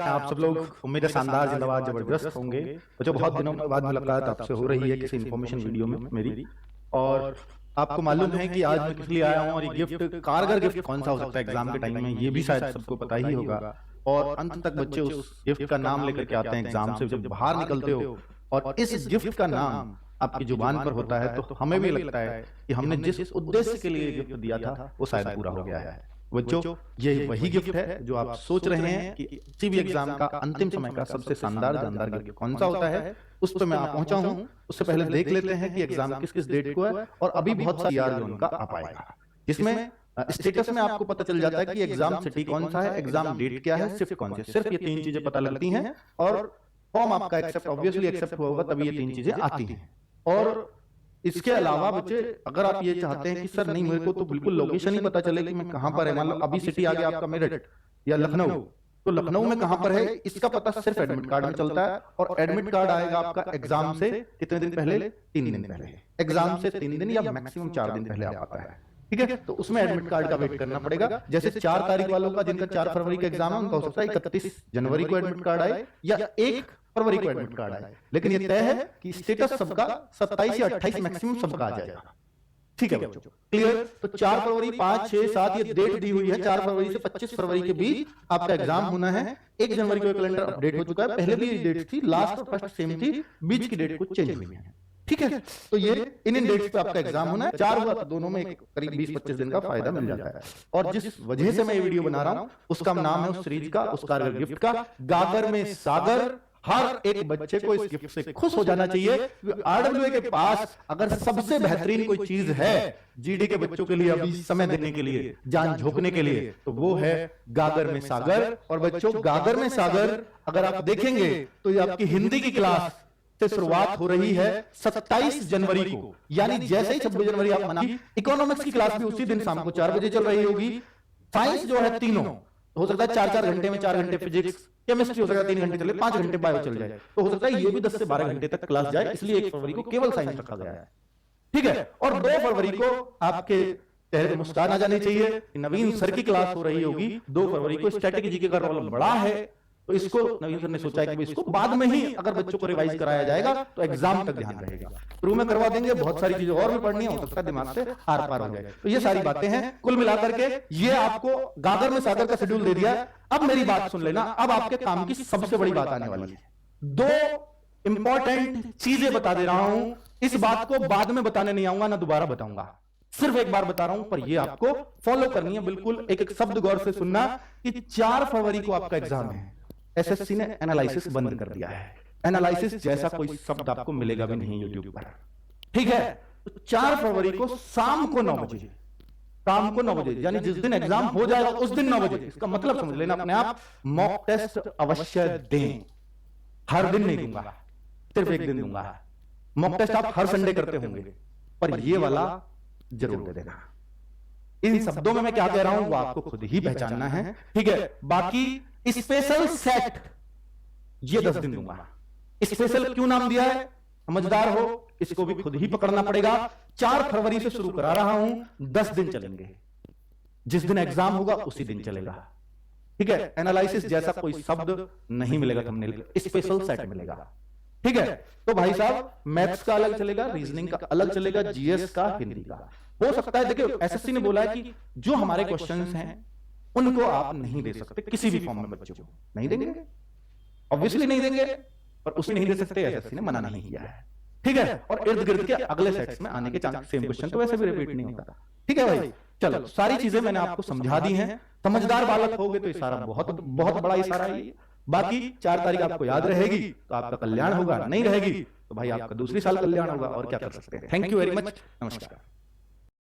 आप सब लोग उम्मीद है शानदार जिंदाबाद जबरदस्त होंगे। तो जो बहुत दिनों बाद मुलाकात आपसे हो रही है किसी इन्फॉर्मेशन वीडियो में मेरी, और आपको मालूम है कि आज मैं किस लिए आया हूँ और ये गिफ्ट कारगर गिफ्ट कौन सा हो सकता है एग्जाम के टाइम में, ये भी शायद सबको पता ही होगा। और अंत तक बच्चे उस गिफ्ट का नाम लेकर के आते हैं एग्जाम से, जब बाहर निकलते हो और इस गिफ्ट का नाम आपकी जुबान पर होता है तो हमें भी लगता है कि हमने जिस उद्देश्य के लिए गिफ्ट दिया था वो शायद पूरा हो गया है। बच्चों, ये वही गिफ्ट है जो आप सोच रहे हैं कि किसी भी एग्जाम का अंतिम समय का सबसे शानदार जानदार गिफ्ट कौन सा होता है, उस पर मैं आप पहुंचा हूं। उससे पहले देख लेते हैं कि एग्जाम किस किस डेट को है और अभी बहुत सारी यार जो उनका आ पाएगा, जिसमें स्टेटस में आपको पता चल जाता है कि एग्जाम सिटी कौन सा है, एग्जाम डेट क्या है, शिफ्ट कौन सी। सिर्फ ये तीन चीजें पता लगती हैं और फॉर्म आपका एक्सेप्ट ऑब्वियसली एक्सेप्ट हुआ होगा तभी ये तीन चीजें आती हैं। और इसके अलावा बच्चे, अगर आप ये चाहते हैं कि सर नहीं मेरे को तो बिल्कुल लोकेशन ही पता चले कि मैं कहां पर है, मान लो अभी सिटी आ गया आपका मेरठ या लखनऊ, तो लखनऊ में कहां पर है इसका पता सिर्फ एडमिट कार्ड में चलता है। और एडमिट कार्ड आएगा आपका एग्जाम से कितने दिन पहले, 3 दिन पहले। एग्जाम से 3 दिन या मैक्सिमम 4 दिन पहले आ पाता है, ठीक है। तो उसमें एडमिट कार्ड का वेट करना पड़ेगा। जैसे 4 तारीख वालों का, जिनका 4 फरवरी का एग्जाम है, उनका हो सकता है 31 जनवरी को एडमिट कार्ड आए या 1 फरवरी को एडमिट कार्ड आए, लेकिन ये तय है कि स्टेटस सबका 27 या 28 मैक्सिमम सबका आ जाएगा, ठीक है बच्चों, क्लियर। तो 4 फरवरी 5, 6, 7 ये डेट दी हुई है। 4 फरवरी से 25 फरवरी के बीच आपका एग्जाम होना है। 1 जनवरी को कैलेंडर अपडेट हो चुका है, पहले भी डेट थी, लास्ट और फर्स्ट सेम थी, बीच की डेट कुछ चेंज हुई है, ठीक है। तो ये इन डेट्स पे आपका एग्जाम होना है। 4 हुआ तो दोनों में करीब 20-25 दिन का फायदा मिल जाता है। और जिस वजह से मैं ये वीडियो बना रहा हूं उसका नाम है उस सीरीज का, उस कारगर गिफ्ट का, गागर में सागर। हर एक बच्चे को इस गिफ्ट से खुश हो जाना चाहिए। आरडब्ल्यूए के पास अगर सबसे बेहतरीन कोई चीज है जीडी के बच्चों के लिए अभी समय देने के लिए, जान झोंकने के लिए, तो वो है गागर में सागर। और बच्चों, गागर में सागर अगर आप देखेंगे तो ये आपकी हिंदी की क्लास से शुरुआत हो रही है 27 जनवरी को, यानी जैसे ही 26 जनवरी आप मना, इकोनॉमिक्स की क्लास भी उसी दिन शाम को 4 बजे चल रही होगी। साइंस जो है तीनों हो सकता है 4-4 घंटे में, 4 घंटे फिजिक्स, केमिस्ट्री हो सकता है 3 घंटे चले, 5 घंटे बायो चल जाए, तो हो सकता है ये भी 10 से 12 घंटे तक क्लास जाए। इसलिए 1 फरवरी को केवल साइंस रखा गया है, ठीक है। और 2 फरवरी को आपके चेहरे पर मुस्कान आ जानी चाहिए, नवीन सर की क्लास हो रही होगी। 2 फरवरी को स्टैटिक जीके का रोल बड़ा है, तो इसको नवीन सर ने सोचा है कि इसको बाद में ही अगर बच्चों को रिवाइज कराया जाएगा तो एग्जाम तक ध्यान रहेगा। शुरू में करवा देंगे, बहुत सारी चीजें और भी पढ़नी है, हो सकता है दिमाग से आर पार हो जाए। तो ये सारी बातें हैं, कुल मिलाकर के ये आपको गागर में सागर का शेड्यूल दे दिया है। अब मेरी बात सुन लेना, अब आपके काम की सबसे बड़ी बात आने वाली है। 2 इंपॉर्टेंट चीजें बता दे रहा हूं, इस बात को बाद में बताने नहीं आऊंगा, ना दोबारा बताऊंगा, सिर्फ एक बार बता रहा हूं, पर ये आपको फॉलो करनी है बिल्कुल। एक एक शब्द गौर से सुनना कि 4 फरवरी को आपका एग्जाम है। एसएससी ने एनालिसिस बंद कर दिया है, एनालिसिस जैसा कोई शब्द आपको मिलेगा भी नहीं यूट्यूब पर, ठीक है। तो 4 फरवरी को शाम को 9 बजे, शाम को 9 बजे, यानी जिस दिन एग्जाम हो जाएगा उस दिन 9 बजे। इसका मतलब समझ लेना अपने आप, मॉक टेस्ट अवश्य दें। हर दिन नहीं दूंगा, सिर्फ एक दिन दूंगा। मॉक टेस्ट आप हर संडे करते होंगे, पर ये वाला जरूर दे देना। इन शब्दों में मैं क्या कह रहा हूं वो आपको खुद ही पहचानना है, ठीक है। बाकी स्पेशल सेट ये 10 दिन दूंगा। स्पेशल क्यों नाम दिया है, समझदार हो, इसको भी खुद ही पकड़ना पड़ेगा। 4 फरवरी से शुरू करा रहा हूं, 10 दिन चलेंगे, जिस दिन एग्जाम होगा उसी दिन चलेगा, ठीक है। एनालिसिस जैसा कोई शब्द नहीं मिलेगा थंबनेल, स्पेशल सेट मिलेगा, ठीक है। तो भाई साहब, मैथ्स का अलग चलेगा, रीजनिंग का अलग चलेगा, जीएस का, हिंदी का। हो सकता है, देखिए एसएससी ने बोला है कि जो हमारे क्वेश्चंस हैं उनको आप नहीं दे सकते किसी भी फॉर्म में, बच्चों को नहीं देंगे, ऑब्वियसली नहीं देंगे, पर उसे नहीं दे सकते, एसएससी ने मना नहीं किया है, ठीक है। और इर्द गिर्द के अगले सेट्स में आने के चांस, सेम क्वेश्चन तो वैसे भी रिपीट नहीं होता, ठीक है भाई। चलो, सारी चीजें मैंने आपको समझा दी हैं। समझदार बालक होगे तो इशारा बहुत बहुत बड़ा इशारा है। बाकी 4 तारीख आपको याद रहेगी तो आपका कल्याण होगा, नहीं रहेगी तो भाई आपका दूसरी साल कल्याण होगा, और क्या कर सकते हैं। थैंक यू वेरी मच, नमस्कार।